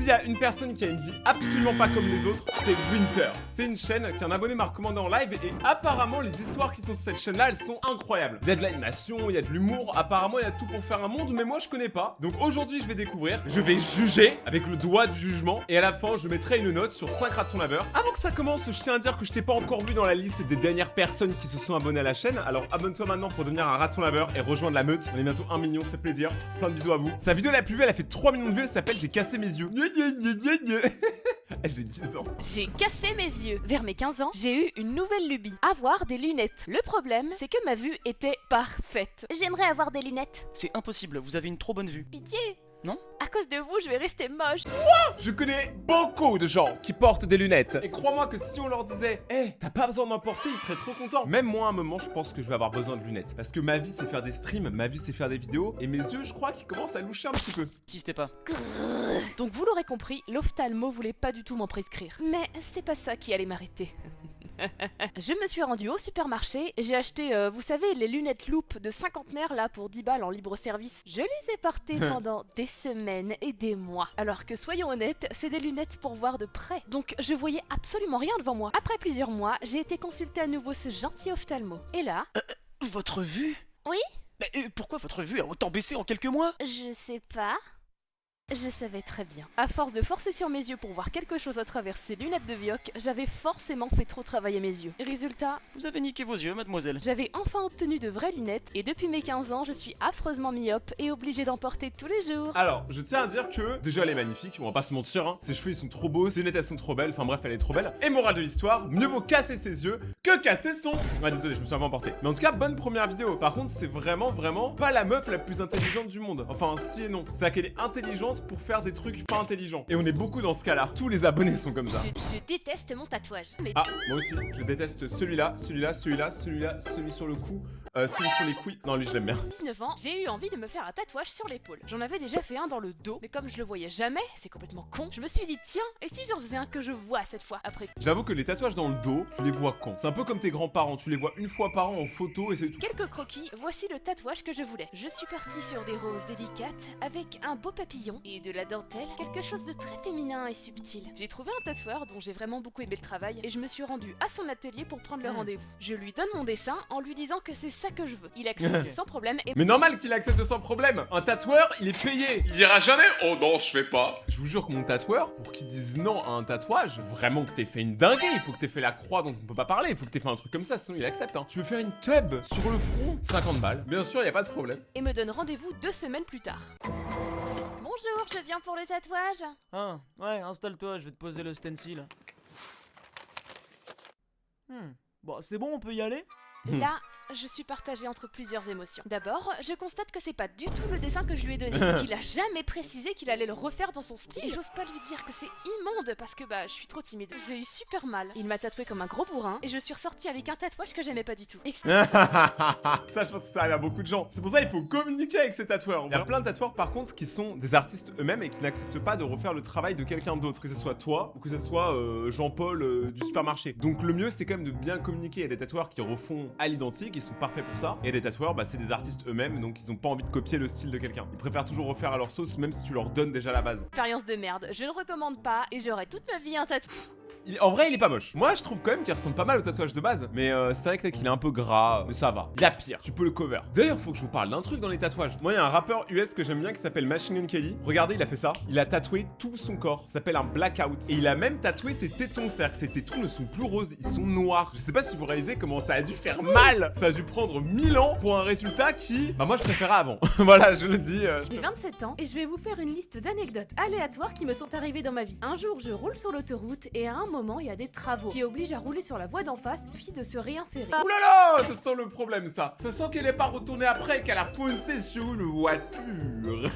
S'il y a une personne qui a une vie absolument pas comme les autres, c'est Winter. C'est une chaîne qu'un abonné m'a recommandé en live et apparemment les histoires qui sont sur cette chaîne-là, elles sont incroyables. Il y a de l'animation, il y a de l'humour, apparemment il y a tout pour faire un monde, mais moi je connais pas. Donc aujourd'hui je vais découvrir, je vais juger avec le doigt du jugement et à la fin je mettrai une note sur 5 ratons laveurs. Avant que ça commence, je tiens à dire que je t'ai pas encore vu dans la liste des dernières personnes qui se sont abonnées à la chaîne, alors abonne-toi maintenant pour devenir un raton laveur et rejoindre la meute. On est bientôt 1 million, ça fait plaisir. Plein de bisous à vous. Sa vidéo la plus vue, elle a fait 3 millions de vues, elle s'appelle J'ai cassé mes yeux. J'ai 10 ans. J'ai cassé mes yeux. Vers mes 15 ans, j'ai eu une nouvelle lubie. Avoir des lunettes. Le problème, c'est que ma vue était parfaite. J'aimerais avoir des lunettes. C'est impossible, vous avez une trop bonne vue. Pitié. Non? À cause de vous, je vais rester moche. Je connais beaucoup de gens qui portent des lunettes. Et crois-moi que si on leur disait, hey, t'as pas besoin d'en porter, ils seraient trop contents. Même moi, à un moment, je pense que je vais avoir besoin de lunettes. Parce que ma vie, c'est faire des streams, ma vie, c'est faire des vidéos. Et mes yeux, je crois qu'ils commencent à loucher un petit peu. Insistez pas. Donc vous l'aurez compris, l'ophtalmo voulait pas du tout m'en prescrire. Mais c'est pas ça qui allait m'arrêter. Je me suis rendue au supermarché, j'ai acheté, vous savez, les lunettes loupe de cinquantenaire là pour 10 balles en libre service. Je les ai portées pendant des semaines et des mois. Alors que soyons honnêtes, c'est des lunettes pour voir de près. Donc je voyais absolument rien devant moi. Après plusieurs mois, j'ai été consulter à nouveau ce gentil ophtalmo. Et là... Votre vue? Oui? Mais pourquoi votre vue a autant baissé en quelques mois? Je sais pas. Je savais très bien. À force de forcer sur mes yeux pour voir quelque chose à travers ces lunettes de Vioc, j'avais forcément fait trop travailler mes yeux. Résultat, Vous avez niqué vos yeux, mademoiselle. j'avais enfin obtenu de vraies lunettes et depuis mes 15 ans, je suis affreusement myope et obligée d'en porter tous les jours. Alors, je tiens à dire que, déjà, elle est magnifique, on va pas se mentir, hein. Ses cheveux, ils sont trop beaux, ses lunettes, elles sont trop belles, enfin bref, elle est trop belle. Et morale de l'histoire, mieux vaut casser ses yeux que casser son... Ah, désolé, je me suis un peu emporté. Mais en tout cas, bonne première vidéo. Par contre, c'est vraiment pas la meuf la plus intelligente du monde. Enfin, si et non. C'est-à-dire qu'elle est intelligente pour faire des trucs pas intelligents. Et on est beaucoup dans ce cas-là. Tous les abonnés sont comme ça. Je déteste mon tatouage. Mais Ah, moi aussi, je déteste celui-là, celui-là, celui-là, celui-là, celui sur le cou, celui sur les couilles. Non, lui, je l'aime bien. 19 ans, j'ai eu envie de me faire un tatouage sur l'épaule. J'en avais déjà fait un dans le dos, mais comme je le voyais jamais, c'est complètement con, je me suis dit tiens, et si j'en faisais un que je vois cette fois après. J'avoue que les tatouages dans le dos, tu les vois quand? C'est un peu comme tes grands-parents, tu les vois une fois par an en photo et c'est tout. Quelques croquis, voici le tatouage que je voulais. Je suis partie sur des roses délicates, avec un beau papillon et de la dentelle, quelque chose de très féminin et subtil. J'ai trouvé un tatoueur dont j'ai vraiment beaucoup aimé le travail et je me suis rendue à son atelier pour prendre le rendez-vous. Je lui donne mon dessin en lui disant que c'est ça que je veux. Il accepte sans problème et... Mais normal qu'il accepte sans problème. Un tatoueur, il est payé. Il dira jamais « Oh non, je fais pas ». Je vous jure que mon tatoueur, pour qu'il dise non à un tatouage, vraiment que t'aies fait une dinguerie. Il faut que t'aies fait la croix dont on peut pas parler. Il faut que t'aies fait un truc comme ça, sinon il accepte. Hein. Tu veux faire une tub sur le front? 50 balles. Bien sûr, y a pas de problème. et me donne rendez-vous 2 semaines plus tard. Bonjour, je viens pour le tatouage. Ah, ouais, installe-toi, je vais te poser le stencil. Bon, c'est bon, on peut y aller? Là, je suis partagée entre plusieurs émotions. D'abord, je constate que c'est pas du tout le dessin que je lui ai donné, qu'il a jamais précisé qu'il allait le refaire dans son style. Et j'ose pas lui dire que c'est immonde parce que bah je suis trop timide. J'ai eu super mal. Il m'a tatoué comme un gros bourrin et je suis ressortie avec un tatouage que j'aimais pas du tout. Ça, je pense que ça arrive à beaucoup de gens. C'est pour ça qu'il faut communiquer avec ces tatoueurs. Il y a plein de tatoueurs, par contre, qui sont des artistes eux-mêmes et qui n'acceptent pas de refaire le travail de quelqu'un d'autre, que ce soit toi ou que ce soit Jean-Paul du supermarché. Donc le mieux, c'est quand même de bien communiquer. Il y a des tatoueurs qui refont à l'identique, ils sont parfaits pour ça. Et des tatoueurs, bah c'est des artistes eux-mêmes, donc ils ont pas envie de copier le style de quelqu'un. Ils préfèrent toujours refaire à leur sauce, même si tu leur donnes déjà la base. Expérience de merde, je ne recommande pas et j'aurai toute ma vie un tatouage. En vrai, il est pas moche. Moi, je trouve quand même qu'il ressemble pas mal au tatouage de base. Mais c'est vrai qu'il est un peu gras, mais ça va. Il y a pire, tu peux le cover. D'ailleurs, faut que je vous parle d'un truc dans les tatouages. Moi, il y a un rappeur US que j'aime bien qui s'appelle Machine Gun Kelly. Regardez, il a fait ça. Il a tatoué tout son corps. Ça s'appelle un blackout. Et il a même tatoué ses tétons. C'est-à-dire que ses tétons ne sont plus roses, ils sont noirs. Je sais pas si vous réalisez comment ça a dû faire mal. Ça a dû prendre 1000 ans pour un résultat qui... Bah moi, je préférais avant. Voilà, je le dis. J'ai 27 ans et je vais vous faire une liste d'anecdotes aléatoires qui me sont arrivées dans ma vie. Un jour, je roule sur l'autoroute et à un moment, il y a des travaux qui obligent à rouler sur la voie d'en face puis de se réinsérer. Oulala, ça sent le problème ça. Ça sent qu'elle est pas retournée après, qu'elle a foncé sur une voiture.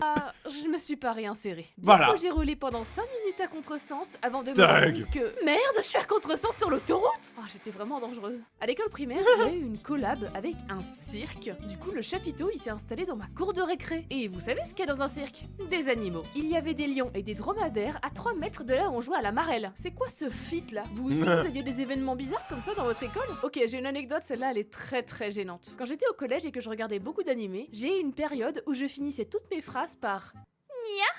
Ah, je me suis pas réinsérée. Du Voilà. coup, j'ai roulé pendant 5 minutes à contresens avant de me Dingue. rendre compte que... Merde, je suis à contresens sur l'autoroute. Oh, j'étais vraiment dangereuse. À l'école primaire, j'ai eu une collab avec un cirque. Du coup, le chapiteau, il s'est installé dans ma cour de récré. Et vous savez ce qu'il y a dans un cirque? Des animaux. Il y avait des lions et des dromadaires à 3 mètres de là où on jouait à la marelle. C'est quoi ce feat là? Vous aussi, vous aviez des événements bizarres comme ça dans votre école? Ok, j'ai une anecdote, celle-là, elle est très gênante. Quand j'étais au collège et que je regardais beaucoup d'animés, j'ai eu une période où je finissais toutes mes phrases par...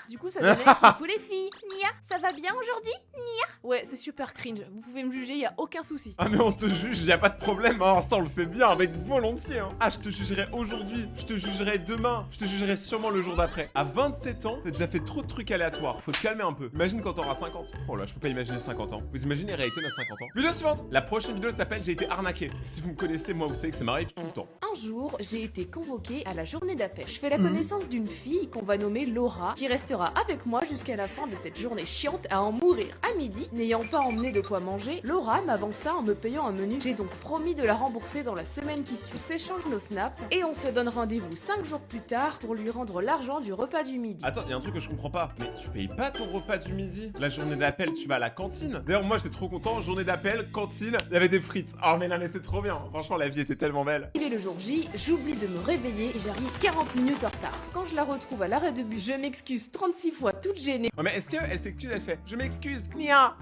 Du coup, ça donnait coucou les filles. Nia, ça va bien aujourd'hui? Nia. Ouais, c'est super cringe. Vous pouvez me juger, y a aucun souci. Ah mais on te juge, y a pas de problème, hein, ça on le fait bien avec volontiers. Hein. Ah, je te jugerai aujourd'hui, je te jugerai demain, je te jugerai sûrement le jour d'après. À 27 ans, t'as déjà fait trop de trucs aléatoires, faut te calmer un peu. Imagine quand t'auras 50. Oh là, je peux pas imaginer 50 ans. Vous imaginez Rayton à 50 ans. Vidéo suivante. La prochaine vidéo s'appelle J'ai été arnaqué. Si vous me connaissez, moi vous savez que ça m'arrive tout le temps. Un jour, j'ai été convoquée à la journée d'appel. Je fais la connaissance d'une fille qu'on va nommer Laura, qui restera avec moi jusqu'à la fin de cette journée chiante à en mourir. À midi, n'ayant pas emmené de quoi manger, Laura m'avança en me payant un menu. J'ai donc promis de la rembourser dans la semaine qui suit. On s'échange nos snaps et on se donne rendez-vous 5 jours plus tard pour lui rendre l'argent du repas du midi. Attends, y a un truc que je comprends pas. Mais tu payes pas ton repas du midi? La journée d'appel, tu vas à la cantine. D'ailleurs, moi j'étais trop content. Journée d'appel, cantine, il y avait des frites. Oh mais là, mais c'est trop bien. Franchement, la vie était tellement belle. Et le jour J, j'oublie de me réveiller et j'arrive 40 minutes en retard. Quand je la retrouve à l'arrêt de bus, je m'excuse 36 fois toute gênée. Oh mais est-ce qu'elle s'excuse? Elle fait je m'excuse, Nia.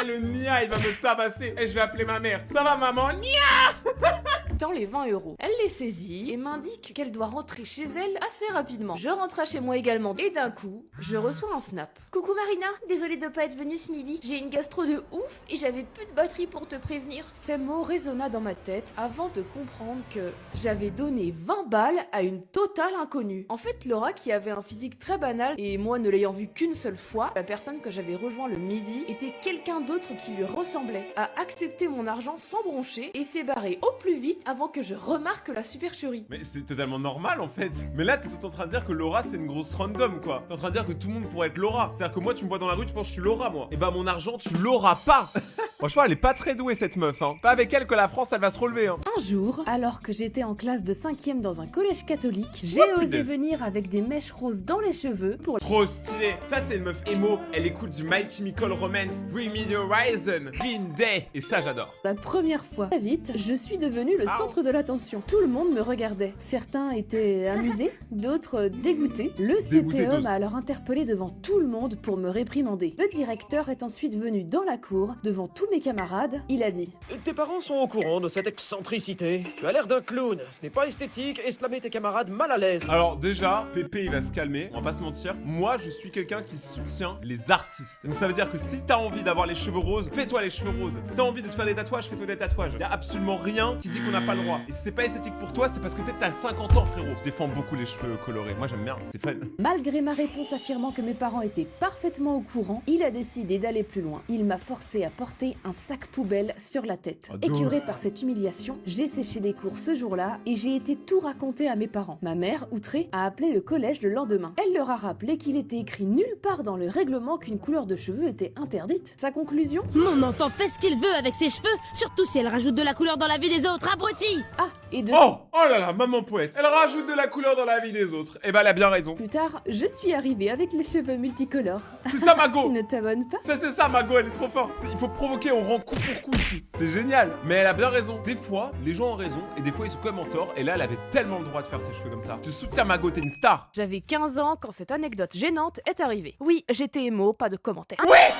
Le Nia, il va me tabasser. Et je vais appeler ma mère. Ça va, maman? Nia. Dans les 20 €. Elle les saisit et m'indique qu'elle doit rentrer chez elle assez rapidement. Je rentre chez moi également et d'un coup, je reçois un snap. Coucou Marina, désolée de pas être venue ce midi. J'ai une gastro de ouf et j'avais plus de batterie pour te prévenir. Ces mots résonna dans ma tête avant de comprendre que j'avais donné 20 balles à une totale inconnue. En fait, Laura, qui avait un physique très banal et moi ne l'ayant vu qu'une seule fois, la personne que j'avais rejoint le midi était quelqu'un d'autre qui lui ressemblait, a accepté mon argent sans broncher et s'est barré au plus vite avant que je remarque la supercherie. Mais c'est totalement normal en fait. Mais là, t'es surtout en train de dire que Laura c'est une grosse random quoi. T'es en train de dire que tout le monde pourrait être Laura. C'est-à-dire que moi, tu me vois dans la rue, tu penses que je suis Laura moi. Et bah, mon argent, tu l'auras pas. Franchement, elle est pas très douée cette meuf, hein. Pas avec elle que la France, elle va se relever, hein. Un jour, alors que j'étais en classe de 5e dans un collège catholique, j'ai Oh, osé punaise. venir avec des mèches roses dans les cheveux pour Trop stylé. Ça, c'est une meuf emo. Elle écoute du My Chemical Romance, Bring Me The Horizon, Green Day. Et ça, j'adore. la première fois. Très vite, je suis devenue le centre de l'attention. Tout le monde me regardait. Certains étaient amusés, d'autres dégoûtés. Le Dégoûté CPE d'ose. m'a alors interpellé devant tout le monde pour me réprimander. Le directeur est ensuite venu dans la cour, devant tous mes camarades. Il a dit: Tes parents sont au courant de cette excentricité. Tu as l'air d'un clown. Ce n'est pas esthétique et cela met tes camarades mal à l'aise. Alors déjà, Pépé il va se calmer, on va pas se mentir. Moi je suis quelqu'un qui soutient les artistes. Donc ça veut dire que si t'as envie d'avoir les cheveux roses, fais-toi les cheveux roses. Si t'as envie de te faire des tatouages, fais-toi des tatouages. Y a absolument rien qui dit qu'on n'a pas le droit. Et si c'est pas esthétique pour toi, c'est parce que peut-être t'as 50 ans frérot. Je défends beaucoup les cheveux colorés. Moi j'aime bien, c'est fun. Malgré ma réponse affirmant que mes parents étaient parfaitement au courant, il a décidé d'aller plus loin. Il m'a forcé à porter un sac poubelle sur la tête. Ah, dose. Écœurée par cette humiliation, j'ai séché les cours ce jour-là et j'ai été tout raconté à mes parents. Ma mère, outrée, a appelé le collège le lendemain. Elle leur a rappelé qu'il était écrit nulle part dans le règlement qu'une couleur de cheveux était interdite. Sa conclusion? Mon enfant fait ce qu'il veut avec ses cheveux, surtout si elle rajoute de la couleur dans la vie des autres, abruti! Ah, et de... Oh là là, maman poète. Elle rajoute de la couleur dans la vie des autres. Et bah elle a bien raison. Plus tard, je suis arrivée avec les cheveux multicolores. C'est ça Mago. Ne t'abonne pas? C'est ça, Mago, elle est trop forte. Il faut provoquer, on rend coup pour coup ici. C'est génial. Mais elle a bien raison. Des fois, les gens ont raison et des fois ils sont quand même en tort. Et là, elle avait tellement le droit de faire ses cheveux comme ça. Tu soutiens Mago, t'es une star. J'avais 15 ans quand cette anecdote gênante est arrivée. Oui, j'étais émo, pas de commentaires. Ouais,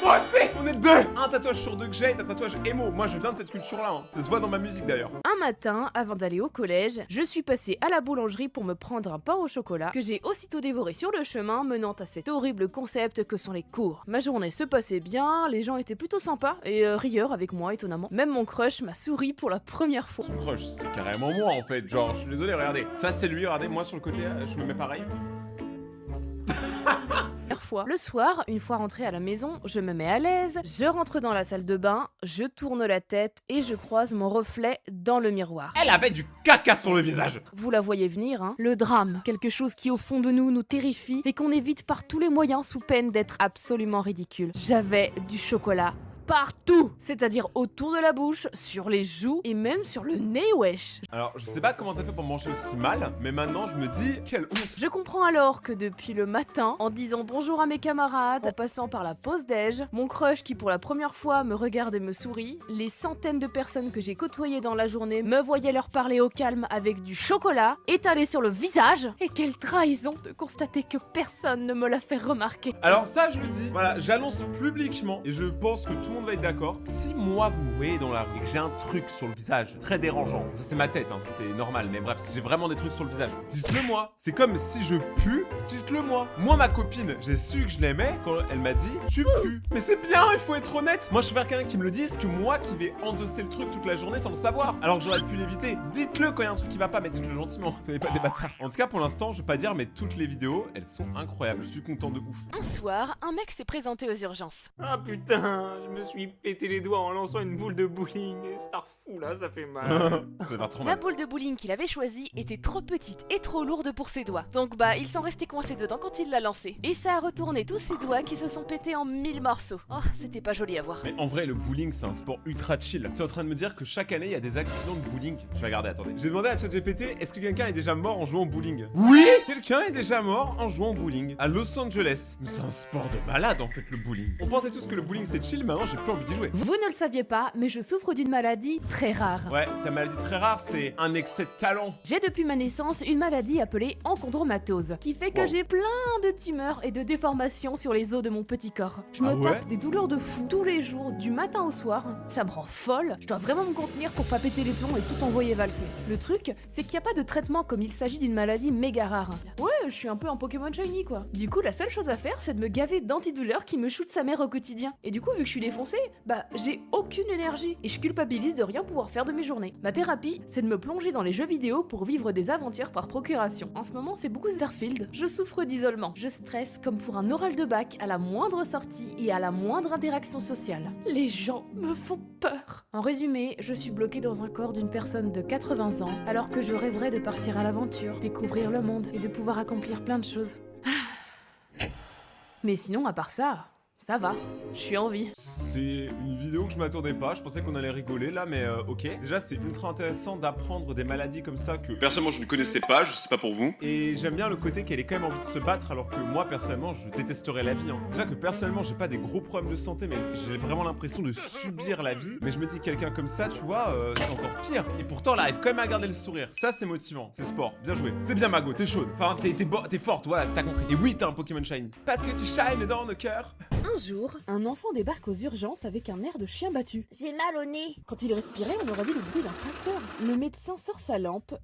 moi aussi. On est deux. Un tatouage sur deux que j'ai est un tatouage émo. Moi, je viens de cette culture-là. Hein. Ça se voit dans ma musique d'ailleurs. Un matin, avant d'aller au collège, je suis passée à la boulangerie pour me prendre un pain au chocolat que j'ai aussitôt dévoré sur le chemin, menant à cet horrible concept que sont les cours. Ma journée se passait bien, les gens étaient plutôt sympas et rieurs avec moi étonnamment. Même mon crush m'a souri pour la première fois. Son crush, c'est carrément moi en fait. Genre, je suis désolé, regardez. Ça, c'est lui, regardez. Moi, sur le côté, je me mets pareil. Le soir, une fois rentrée à la maison, je me mets à l'aise, je rentre dans la salle de bain, je tourne la tête et je croise mon reflet dans le miroir. Elle avait du caca sur le visage. Vous la voyez venir, hein? Le drame, quelque chose qui au fond de nous terrifie et qu'on évite par tous les moyens sous peine d'être absolument ridicule. J'avais du chocolat partout, c'est-à-dire autour de la bouche, sur les joues et même sur le nez, wesh. Alors, je sais pas comment t'as fait pour manger aussi mal, mais maintenant, je me dis, quelle honte. Je comprends alors que depuis le matin, en disant bonjour à mes camarades, en passant par la pause déj, mon crush qui pour la première fois me regarde et me sourit, les centaines de personnes que j'ai côtoyées dans la journée me voyaient leur parler au calme avec du chocolat étalé sur le visage. Et quelle trahison de constater que personne ne me l'a fait remarquer. Alors ça, je le dis, voilà, j'annonce publiquement, et je pense que tout le monde va être d'accord. Si moi, vous me voyez dans la rue et que j'ai un truc sur le visage très dérangeant, ça c'est ma tête, hein, c'est normal, mais bref, si j'ai vraiment des trucs sur le visage, dites-le moi. C'est comme si je pue, dites-le moi. Moi, ma copine, j'ai su que je l'aimais quand elle m'a dit tu pues. Mais c'est bien, il faut être honnête. Moi, je préfère quelqu'un qui me le dise que moi qui vais endosser le truc toute la journée sans le savoir. Alors que j'aurais pu l'éviter. Dites-le quand il y a un truc qui va pas, mais dites-le gentiment. Soyez pas des bâtards. En tout cas, pour l'instant, je vais pas dire, mais toutes les vidéos, elles sont incroyables. Je suis content de ouf. Un soir, un mec s'est présenté aux urgences. Ah putain, je me suis pété les doigts en lançant une boule de bowling. Starfou là, ça fait mal. Ça va faire trop La mal. boule de bowling qu'il avait choisie était trop petite et trop lourde pour ses doigts. Donc bah, il s'en restait coincé dedans quand il l'a lancée. Et ça a retourné tous ses doigts qui se sont pétés en 1000 morceaux. Oh, c'était pas joli à voir. Mais en vrai, le bowling, c'est un sport ultra chill. Tu es en train de me dire que chaque année, il y a des accidents de bowling. Je vais regarder, attendez. J'ai demandé à ChatGPT, est-ce que quelqu'un est déjà mort en jouant au bowling? Oui! Quelqu'un est déjà mort en jouant au bowling à Los Angeles. Mais c'est un sport de malade, en fait, le bowling. On pensait tous que le bowling, c'était chill, maintenant, j'ai plus envie d'y jouer. Vous ne le saviez pas, mais je souffre d'une maladie très rare. Ouais, ta maladie très rare, c'est un excès de talent. J'ai depuis ma naissance une maladie appelée enchondromatose, qui fait que Wow. j'ai plein de tumeurs et de déformations sur les os de mon petit corps. Je me Ah ouais tape des douleurs de fou tous les jours, du matin au soir. Ça me rend folle. Je dois vraiment me contenir pour pas péter les plombs et tout envoyer valser. Le truc, c'est qu'il n'y a pas de traitement comme il s'agit d'une maladie méga rare. Ouais, je suis un peu un Pokémon Shiny quoi. Du coup, la seule chose à faire, c'est de me gaver d'antidouleurs qui me shootent sa mère au quotidien. Et du coup, vu que je suis défoncée, bah j'ai aucune énergie et je culpabilise de rien pouvoir faire de mes journées. Ma thérapie, c'est de me plonger dans les jeux vidéo pour vivre des aventures par procuration. En ce moment, c'est beaucoup Starfield. Je souffre d'isolement. Je stresse comme pour un oral de bac à la moindre sortie et à la moindre interaction sociale. Les gens me font peur. En résumé, je suis bloquée dans un corps d'une personne de 80 ans alors que je rêverais de partir à l'aventure, découvrir le monde et de pouvoir accomplir plein de choses. Mais sinon, à part ça va. Je suis en vie. C'est une vidéo que je m'attendais pas, je pensais qu'on allait rigoler là, mais ok. Déjà, c'est ultra intéressant d'apprendre des maladies comme ça que personnellement je ne connaissais pas, je sais pas pour vous. Et j'aime bien le côté qu'elle ait quand même envie de se battre, alors que moi personnellement je détesterais la vie. Hein. Déjà que personnellement j'ai pas des gros problèmes de santé, mais j'ai vraiment l'impression de subir la vie. Mais je me dis quelqu'un comme ça, tu vois, c'est encore pire. Et pourtant elle arrive quand même à garder le sourire. Ça c'est motivant, c'est sport, bien joué. C'est bien Mago, t'es chaude. Enfin t'es forte, voilà, t'as compris. Et oui, t'as un Pokémon Shiny. Parce que tu shines dans nos cœurs. Un jour, un enfant débarque aux urgences avec un air de chien battu. J'ai mal au nez. Quand il respirait, on aurait dit le bruit d'un tracteur. Le médecin sort sa lampe,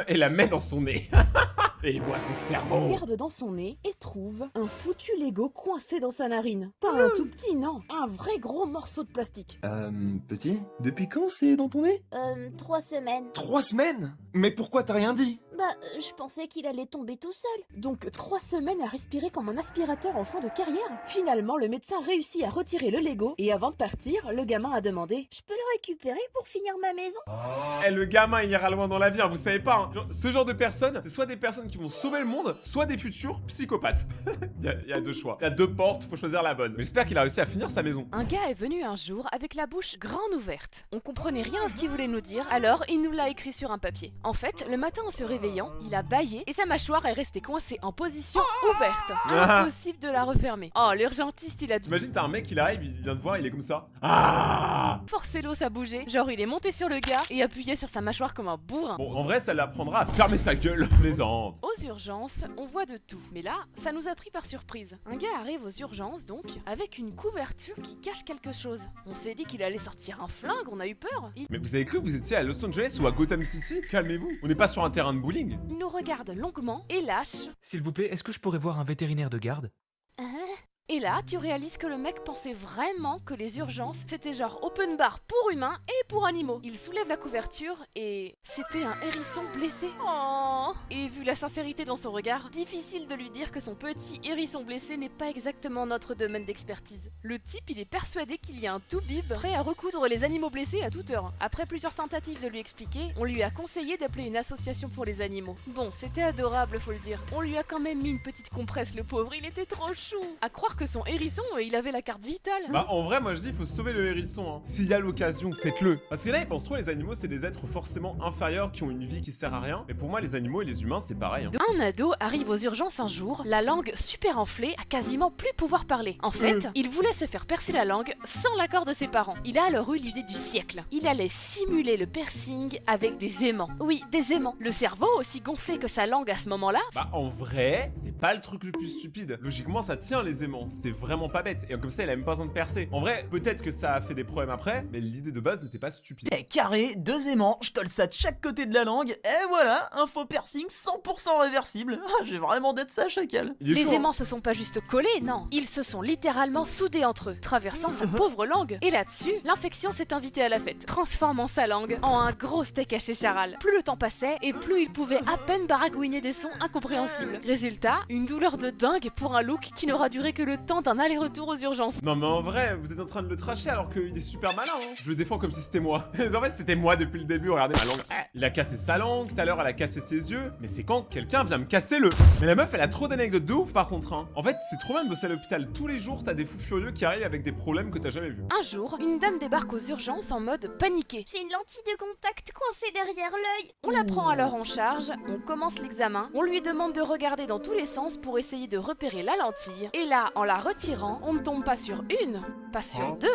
Et la met dans son nez. Et il voit son cerveau. regarde dans son nez et trouve un foutu Lego coincé dans sa narine. Pas un tout petit, non, un vrai gros morceau de plastique. Petit, depuis quand c'est dans ton nez? 3 semaines. 3 semaines? Mais pourquoi t'as rien dit? Bah, je pensais qu'il allait tomber tout seul. Donc 3 semaines à respirer comme un aspirateur en fin de carrière. Finalement, le médecin réussit à retirer le Lego et avant de partir, le gamin a demandé Je peux le récupérer pour finir ma maison? Eh, le gamin il ira loin dans la vie, hein, vous savez pas. Hein. Genre, ce genre de personnes, c'est soit des personnes qui vont sauver le monde, soit des futurs psychopathes. Il y a deux choix. Il y a deux portes, faut choisir la bonne. Mais j'espère qu'il a réussi à finir sa maison. Un gars est venu un jour avec la bouche grande ouverte. On comprenait rien à ce qu'il voulait nous dire, alors il nous l'a écrit sur un papier. En fait, le matin en se réveillant, il a bâillé et sa mâchoire est restée coincée en position ouverte. Impossible de la refermer. Oh, l'urgentiste, il a dû T'imagines, t'as un mec, il arrive, il vient te voir, il est comme ça. Ah! forcer l'os à bouger. Genre, il est monté sur le gars et appuyé sur sa mâchoire comme un bourrin. Bon, en vrai, ça l'apprendra à fermer sa gueule. Plaisante. Aux urgences, on voit de tout. Mais là, ça nous a pris par surprise. Un gars arrive aux urgences, donc, avec une couverture qui cache quelque chose. On s'est dit qu'il allait sortir un flingue, on a eu peur. Mais vous avez cru que vous étiez à Los Angeles ou à Gotham City? Calmez-vous. On n'est pas sur un terrain de bowling. Il nous regarde longuement et lâche. S'il vous plaît, est-ce que je pourrais voir un vétérinaire de garde? Et là, tu réalises que le mec pensait vraiment que les urgences, c'était genre open bar pour humains et pour animaux. Il soulève la couverture et c'était un hérisson blessé. Oh. Et vu la sincérité dans son regard, difficile de lui dire que son petit hérisson blessé n'est pas exactement notre domaine d'expertise. Le type, il est persuadé qu'il y a un toubib prêt à recoudre les animaux blessés à toute heure. Après plusieurs tentatives de lui expliquer, on lui a conseillé d'appeler une association pour les animaux. Bon, c'était adorable, faut le dire. On lui a quand même mis une petite compresse, le pauvre, il était trop chou. À croire que son hérisson, il avait la carte vitale. Bah, en vrai, moi je dis, il faut sauver le hérisson. Hein. S'il y a l'occasion, faites-le. Parce que là, ils pensent trop, les animaux, c'est des êtres forcément inférieurs qui ont une vie qui sert à rien. Mais pour moi, les animaux et les humains, c'est pareil. Hein. Un ado arrive aux urgences un jour, la langue super enflée, à quasiment plus pouvoir parler. En fait, il voulait se faire percer la langue sans l'accord de ses parents. Il a alors eu l'idée du siècle. Il allait simuler le piercing avec des aimants. Oui, des aimants. Le cerveau, aussi gonflé que sa langue à ce moment-là... Bah, en vrai, c'est pas le truc le plus stupide. Logiquement, ça tient les aimants. enfant. C'est vraiment pas bête. Et comme ça, il a même pas besoin de percer. En vrai, peut-être que ça a fait des problèmes après, mais l'idée de base n'était pas stupide. Eh, carré, 2 aimants, je colle ça de chaque côté de la langue, et voilà, un faux piercing 100% réversible. Ah, j'ai vraiment d'être ça, chacal. Il est Les chaud, hein. aimants se sont pas juste collés, non. Ils se sont littéralement soudés entre eux, traversant sa pauvre langue. Et là-dessus, l'infection s'est invitée à la fête, transformant sa langue en un gros steak haché charal. Plus le temps passait, et plus il pouvait à peine baragouiner des sons incompréhensibles. Résultat, une douleur de dingue pour un look qui n'aura duré que le temps d'un aller-retour aux urgences. Non mais en vrai, vous êtes en train de le tracher alors qu'il est super malin, hein. Je le défends comme si c'était moi. En fait, c'était moi depuis le début, regardez ma langue. Il a cassé sa langue, tout à l'heure elle a cassé ses yeux, mais c'est quand quelqu'un vient me casser le... Mais la meuf, elle a trop d'anecdotes de ouf par contre, hein. En fait, c'est trop bien de bosser à l'hôpital. Tous les jours, t'as des fous furieux qui arrivent avec des problèmes que t'as jamais vus. Un jour, une dame débarque aux urgences en mode paniqué. J'ai une lentille de contact coincée derrière l'œil. On la prend alors en charge, on commence l'examen, on lui demande de regarder dans tous les sens pour essayer de repérer la lentille. Et là, en la retirant, on ne tombe pas sur une, pas sur deux,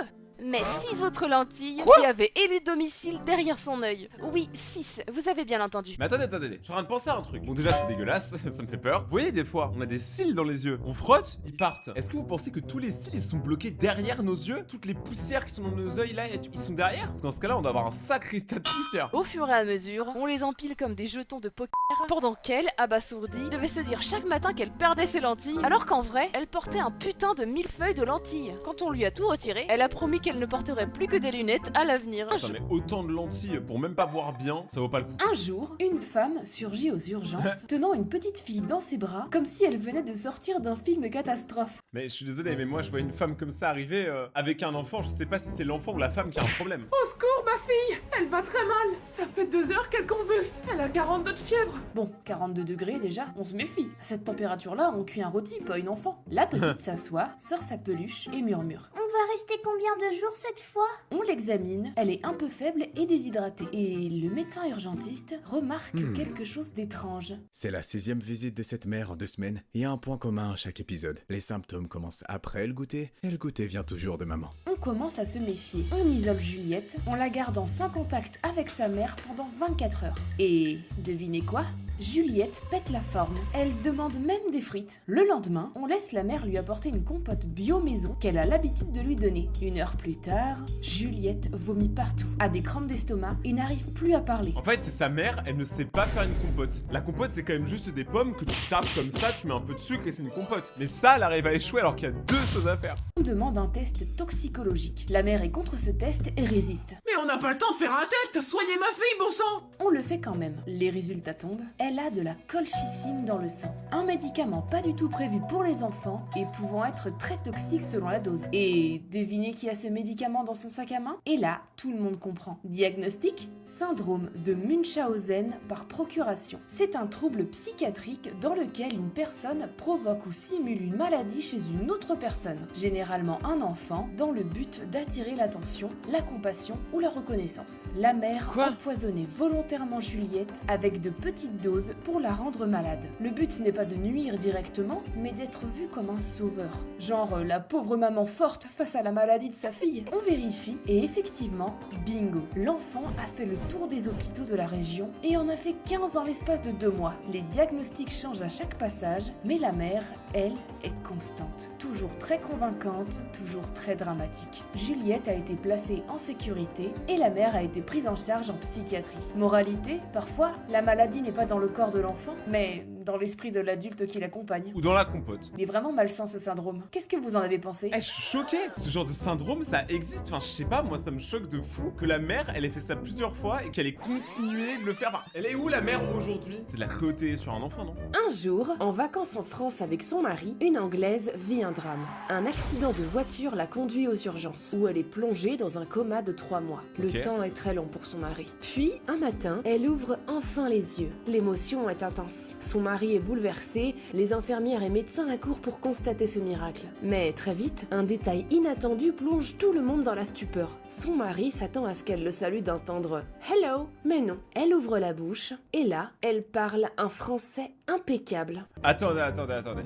mais 6 autres lentilles qui avaient élu domicile derrière son œil. Oui, 6, vous avez bien entendu. Mais attendez, je suis en train de penser à un truc. Bon déjà c'est dégueulasse, ça me fait peur. Vous voyez des fois, on a des cils dans les yeux. On frotte, ils partent. Est-ce que vous pensez que tous les cils ils sont bloqués derrière nos yeux? Toutes les poussières qui sont dans nos yeux là, ils sont derrière? Parce qu'en ce cas là, on doit avoir un sacré tas de poussière. Au fur et à mesure, on les empile comme des jetons de poker, pendant qu'elle, abasourdie, devait se dire chaque matin qu'elle perdait ses lentilles, alors qu'en vrai, elle portait un putain de millefeuille de lentilles. Quand on lui a tout retiré, elle a promis qu'elle ne porterait plus que des lunettes à l'avenir. Putain, mais autant de lentilles pour même pas voir bien, ça vaut pas le coup. Un jour, une femme surgit aux urgences, tenant une petite fille dans ses bras, comme si elle venait de sortir d'un film catastrophe. Mais je suis désolé, mais moi je vois une femme comme ça arriver avec un enfant, je sais pas si c'est l'enfant ou la femme qui a un problème. Au secours, ma fille! Elle va très mal! Ça fait 2 heures qu'elle convulse! Elle a 42 de fièvre! Bon, 42 degrés déjà, on se méfie. À cette température-là, on cuit un rôti, pas une enfant. La petite s'assoit, sort sa peluche et murmure. On va rester combien de jours cette fois? On l'examine, elle est un peu faible et déshydratée. Et le médecin urgentiste remarque quelque chose d'étrange. C'est la 6e visite de cette mère en 2 semaines. Il y a un point commun à chaque épisode. Les symptômes commencent après le goûter, et le goûter vient toujours de maman. On commence à se méfier. On isole Juliette en la gardant sans contact avec sa mère pendant 24 heures. Et devinez quoi? Juliette pète la forme. Elle demande même des frites. Le lendemain, on laisse la mère lui apporter une compote bio maison qu'elle a l'habitude de lui donner. 1 heure plus tard, Juliette vomit partout, a des crampes d'estomac et n'arrive plus à parler. En fait, c'est sa mère, elle ne sait pas faire une compote. La compote, c'est quand même juste des pommes que tu tapes comme ça, tu mets un peu de sucre et c'est une compote. Mais ça, elle arrive à échouer alors qu'il y a 2 choses à faire. On demande un test toxicologique. La mère est contre ce test et résiste. Mais on n'a pas le temps de faire un test, soignez ma fille, bon sang! On le fait quand même. Les résultats tombent. Elle a de la colchicine dans le sang. Un médicament pas du tout prévu pour les enfants et pouvant être très toxique selon la dose. Et devinez qui a ce médicament dans son sac à main? Et là, tout le monde comprend. Diagnostic? Syndrome de Munchausen par procuration. C'est un trouble psychiatrique dans lequel une personne provoque ou simule une maladie chez une autre personne, généralement un enfant, dans le but d'attirer l'attention, la compassion ou la reconnaissance. La mère empoisonnait volontairement Juliette avec de petites doses pour la rendre malade. Le but n'est pas de nuire directement, mais d'être vu comme un sauveur. Genre la pauvre maman forte face à la maladie de sa fille. On vérifie et effectivement, bingo. L'enfant a fait le tour des hôpitaux de la région et en a fait 15 en l'espace de 2 mois. Les diagnostics changent à chaque passage, mais la mère, elle, est constante. Toujours très convaincante, toujours très dramatique. Juliette a été placée en sécurité et la mère a été prise en charge en psychiatrie. Moralité, parfois, la maladie n'est pas dans le corps de l'enfant, mais dans l'esprit de l'adulte qui l'accompagne. Ou dans la compote. Il est vraiment malsain ce syndrome. Qu'est-ce que vous en avez pensé? Je suis choqué. Ce genre de syndrome, ça existe. Enfin, je sais pas, moi ça me choque de fou que la mère, elle ait fait ça plusieurs fois et qu'elle ait continué de le faire. Enfin, elle est où la mère aujourd'hui? C'est de la cruauté sur un enfant, non? Un jour, en vacances en France avec son mari, une Anglaise vit un drame. Un accident de voiture la conduit aux urgences, où elle est plongée dans un coma de 3 mois. Le temps est très long pour son mari. Puis, un matin, elle ouvre enfin les yeux. L'émotion est intense. Son mari est bouleversé, les infirmières et médecins accourent pour constater ce miracle. Mais très vite, un détail inattendu plonge tout le monde dans la stupeur. Son mari s'attend à ce qu'elle le salue d'un tendre « Hello ». Mais non, elle ouvre la bouche, et là, elle parle un français impeccable. Attendez.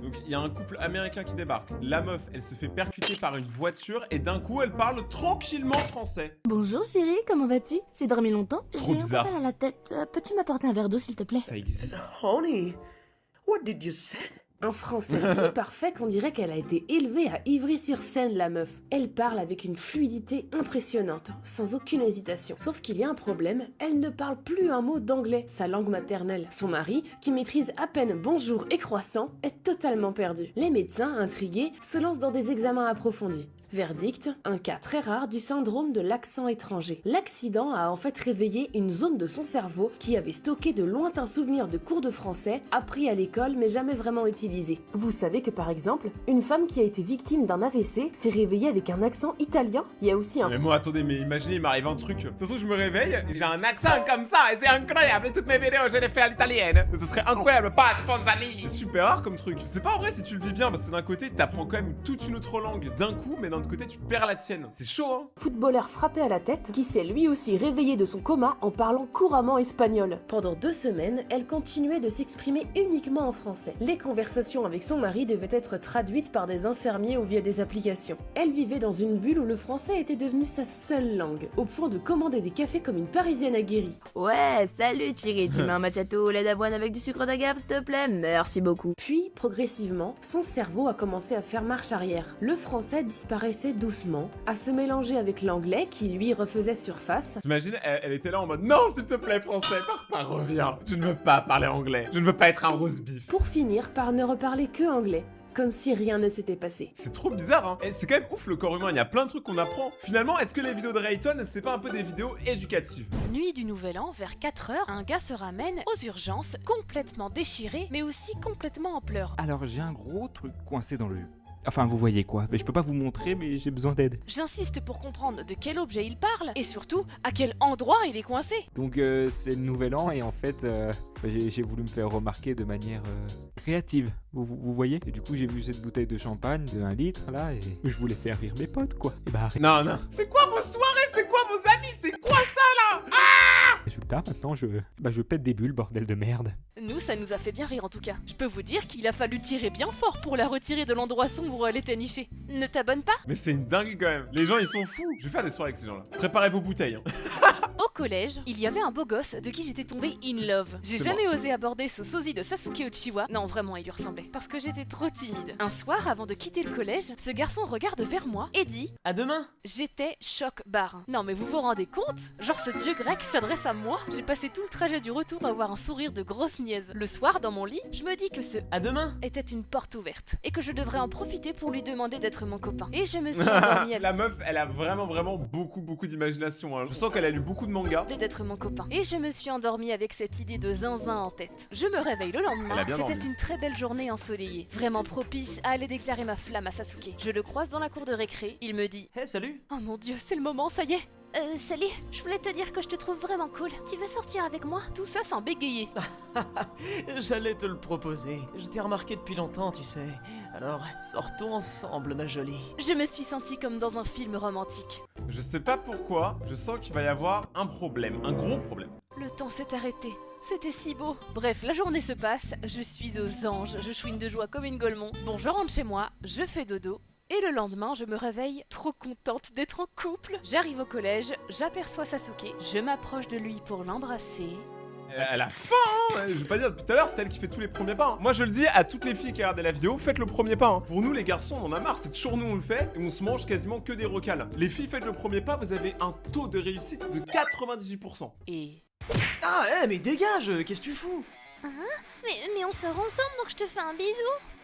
Donc, il y a un couple américain qui débarque. La meuf, elle se fait percuter par une voiture et d'un coup, elle parle tranquillement français. Bonjour chérie, comment vas-tu? J'ai dormi longtemps. Trop bizarre. J'ai un peu mal à la tête. Peux-tu m'apporter un verre d'eau s'il te plaît? Ça existe. Honey, what did you say? Un français si parfait qu'on dirait qu'elle a été élevée à Ivry-sur-Seine, la meuf. Elle parle avec une fluidité impressionnante, sans aucune hésitation. Sauf qu'il y a un problème, elle ne parle plus un mot d'anglais, sa langue maternelle. Son mari, qui maîtrise à peine bonjour et croissant, est totalement perdu. Les médecins, intrigués, se lancent dans des examens approfondis. Verdict, un cas très rare du syndrome de l'accent étranger. L'accident a en fait réveillé une zone de son cerveau qui avait stocké de lointains souvenirs de cours de français, appris à l'école mais jamais vraiment utilisés. Vous savez que par exemple, une femme qui a été victime d'un AVC s'est réveillée avec un accent italien. Il y a aussi un... Mais moi, attendez, mais imaginez, il m'arrive un truc. De toute façon, je me réveille et j'ai un accent comme ça et c'est incroyable. Et toutes mes vidéos, je les fais à l'italienne. Ce serait incroyable, pas Sponzani. C'est super rare comme truc. C'est pas vrai si tu le vis bien parce que d'un côté, t'apprends quand même toute une autre langue d'un coup, mais d'un autre côté, tu perds la tienne. C'est chaud, hein. Footballeur frappé à la tête qui s'est lui aussi réveillé de son coma en parlant couramment espagnol. Pendant 2 semaines, elle continuait de s'exprimer uniquement en français. Les conversations avec son mari devaient être traduites par des infirmiers ou via des applications. Elle vivait dans une bulle où le français était devenu sa seule langue, au point de commander des cafés comme une parisienne aguerrie. Ouais, salut Thierry, tu mets un macchiato au lait d'avoine avec du sucre d'agave s'il te plaît? Merci beaucoup. Puis, progressivement, son cerveau a commencé à faire marche arrière. Le français disparaissait doucement, à se mélanger avec l'anglais qui lui refaisait surface. T'imagines, elle était là en mode non, s'il te plaît, français, pars pas, reviens. Je ne veux pas parler anglais. Je ne veux pas être un roast beef. Pour finir par ne reparler que anglais. Comme si rien ne s'était passé. C'est trop bizarre, hein. Et c'est quand même ouf le corps humain, il y a plein de trucs qu'on apprend. Finalement, est-ce que les vidéos de Rayton, c'est pas un peu des vidéos éducatives? Nuit du Nouvel An, vers 4h, un gars se ramène aux urgences, complètement déchiré, mais aussi complètement en pleurs. Alors j'ai un gros truc coincé dans le... Enfin, vous voyez quoi, mais je peux pas vous montrer, mais j'ai besoin d'aide. J'insiste pour comprendre de quel objet il parle, et surtout, à quel endroit il est coincé. Donc c'est le nouvel an, et en fait, j'ai voulu me faire remarquer de manière créative, vous voyez. Et du coup, j'ai vu cette bouteille de champagne de 1 litre, là, et je voulais faire rire mes potes, quoi. Et bah, non, non. C'est quoi vos soirées? C'est quoi vos amis? C'est quoi ça, là? Ah! Résultat, maintenant, je pète des bulles, bordel de merde. Nous, ça nous a fait bien rire en tout cas. Je peux vous dire qu'il a fallu tirer bien fort pour la retirer de l'endroit sombre où elle était nichée. Ne t'abonne pas? Mais c'est une dingue quand même. Les gens, ils sont fous. Je vais faire des soirées avec ces gens-là. Préparez vos bouteilles, hein. Au collège, il y avait un beau gosse de qui j'étais tombée in love. J'ai jamais osé aborder ce sosie de Sasuke Uchiwa. Non, vraiment, il lui ressemblait. Parce que j'étais trop timide. Un soir, avant de quitter le collège, ce garçon regarde vers moi et dit « À demain !» J'étais choc barre. Non mais vous vous rendez compte? Genre ce dieu grec s'adresse à moi? J'ai passé tout le trajet du retour à avoir un sourire de grosse niaise. Le soir, dans mon lit, je me dis que ce « À demain !» était une porte ouverte. Et que je devrais en profiter pour lui demander d'être mon copain. Et je me suis endormie La meuf, elle a vraiment beaucoup d'imagination, hein. Je sens qu'elle a lu beaucoup de mangas. D'être mon copain. Et je me suis endormie avec cette idée de zinzin en tête. Je me réveille le lendemain. C'était une très belle journée ensoleillée. Vraiment propice à aller déclarer ma flamme à Sasuke. Je le croise dans la cour de récré. Il me dit « Hey, salut !» Oh mon dieu, c'est le moment, ça y est. Salut, je voulais te dire que je te trouve vraiment cool. Tu veux sortir avec moi? Tout ça sans bégayer. J'allais te le proposer. Je t'ai remarqué depuis longtemps, tu sais. Alors, sortons ensemble, ma jolie. Je me suis sentie comme dans un film romantique. Je sais pas pourquoi, je sens qu'il va y avoir un problème, un gros problème. Le temps s'est arrêté. C'était si beau. Bref, la journée se passe, je suis aux anges, je chouine de joie comme une golemon. Bon, je rentre chez moi, je fais dodo. Et le lendemain, je me réveille trop contente d'être en couple. J'arrive au collège, j'aperçois Sasuke, je m'approche de lui pour l'embrasser. Elle a faim, hein. Je vais pas dire depuis tout à l'heure, c'est elle qui fait tous les premiers pas, hein. Moi je le dis à toutes les filles qui regardent la vidéo, faites le premier pas, hein. Pour nous les garçons, on en a marre, c'est toujours nous on le fait et on se mange quasiment que des recales. Les filles, faites le premier pas, vous avez un taux de réussite de 98%. Et... Ah, mais dégage, qu'est-ce que tu fous? Hein? Mais on sort ensemble donc je te fais un bisou.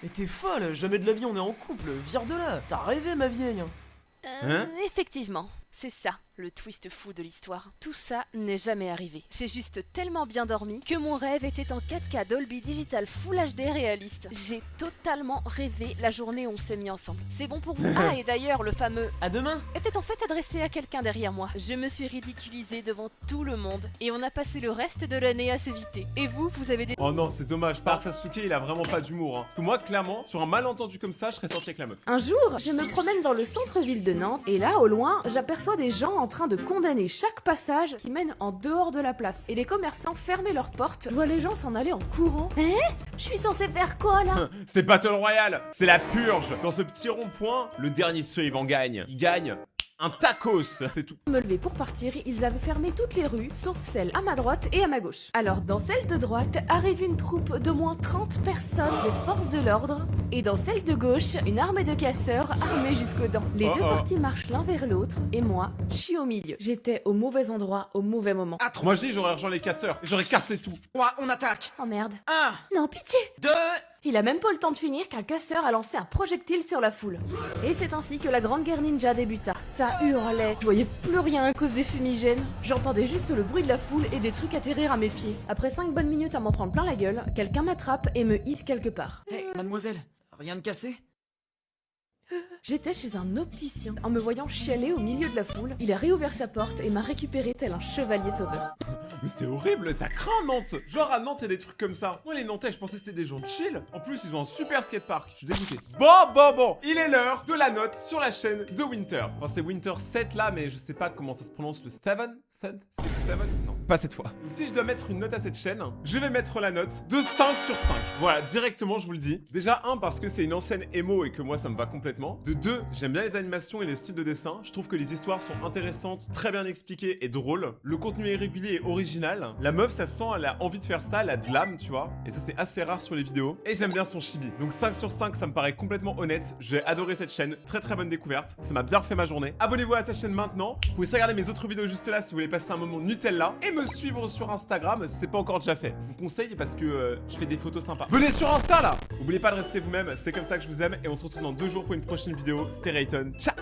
Mais t'es folle, jamais de la vie on est en couple, vire de là, t'as rêvé ma vieille. Effectivement, c'est ça, le twist fou de l'histoire. Tout ça n'est jamais arrivé. J'ai juste tellement bien dormi que mon rêve était en 4K Dolby Digital Full HD réaliste. J'ai totalement rêvé la journée où on s'est mis ensemble. C'est bon pour vous? Ah, et d'ailleurs, le fameux « À demain !» était en fait adressé à quelqu'un derrière moi. Je me suis ridiculisée devant tout le monde et on a passé le reste de l'année à s'éviter. Et vous avez des... Oh non, c'est dommage, par Sasuke, il a vraiment pas d'humour, hein. Parce que moi, clairement, sur un malentendu comme ça, je serais sorti avec la meuf. Un jour, je me promène dans le centre-ville de Nantes et là, au loin, j'aperçois des gens en train de condamner chaque passage qui mène en dehors de la place. Et les commerçants fermaient leurs portes. Je vois les gens s'en aller en courant. Je suis censée faire quoi là? C'est Battle Royale, c'est la purge. Dans ce petit rond-point, le dernier survivant gagne. Il gagne Un tacos, c'est tout. Me lever pour partir, ils avaient fermé toutes les rues, sauf celle à ma droite et à ma gauche. Alors dans celle de droite arrive une troupe d'au moins 30 personnes de forces de l'ordre, et dans celle de gauche, une armée de casseurs armés jusqu'aux dents. Les deux parties marchent l'un vers l'autre, et moi, je suis au milieu. J'étais au mauvais endroit, au mauvais moment. Moi je dis j'aurais rejoint les casseurs, et j'aurais cassé tout. 3, on attaque. Oh merde. 1, Non, pitié. 2... Il a même pas le temps de finir qu'un casseur a lancé un projectile sur la foule. Et c'est ainsi que la grande guerre ninja débuta. Ça hurlait, je voyais plus rien à cause des fumigènes. J'entendais juste le bruit de la foule et des trucs atterrir à mes pieds. Après 5 bonnes minutes à m'en prendre plein la gueule, quelqu'un m'attrape et me hisse quelque part. Hé, mademoiselle, rien de cassé? J'étais chez un opticien. En me voyant chialer au milieu de la foule, il a réouvert sa porte et m'a récupéré tel un chevalier sauveur. Mais c'est horrible, ça craint Nantes. Genre à Nantes, il y a des trucs comme ça. Moi les Nantais, je pensais que c'était des gens chill. En plus, ils ont un super skatepark. Je suis dégoûté. Bon. Il est l'heure de la note sur la chaîne de Winter. Enfin, c'est Winter 7 là, mais je sais pas comment ça se prononce, le 7? 7? Non, pas cette fois. Donc si je dois mettre une note à cette chaîne, je vais mettre la note de 5 sur 5. Voilà, directement, je vous le dis. Déjà, 1, parce que c'est une ancienne émo et que moi, ça me va complètement. De 2, j'aime bien les animations et le style de dessin. Je trouve que les histoires sont intéressantes, très bien expliquées et drôles. Le contenu est régulier et original. La meuf, ça sent, elle a envie de faire ça, elle a de l'âme, tu vois. Et ça, c'est assez rare sur les vidéos. Et j'aime bien son chibi. Donc 5 sur 5, ça me paraît complètement honnête. J'ai adoré cette chaîne. Très bonne découverte. Ça m'a bien refait ma journée. Abonnez-vous à sa chaîne maintenant. Vous pouvez aussi regarder mes autres vidéos juste là si vous voulez passer un moment Nutella. Et me suivre sur Instagram si c'est pas encore déjà fait. Je vous conseille parce que je fais des photos sympas. Venez sur Insta là. N'oubliez pas de rester vous-même. C'est comme ça que je vous aime. Et on se retrouve dans 2 jours pour une prochaine vidéo. C'était Rayton. Ciao.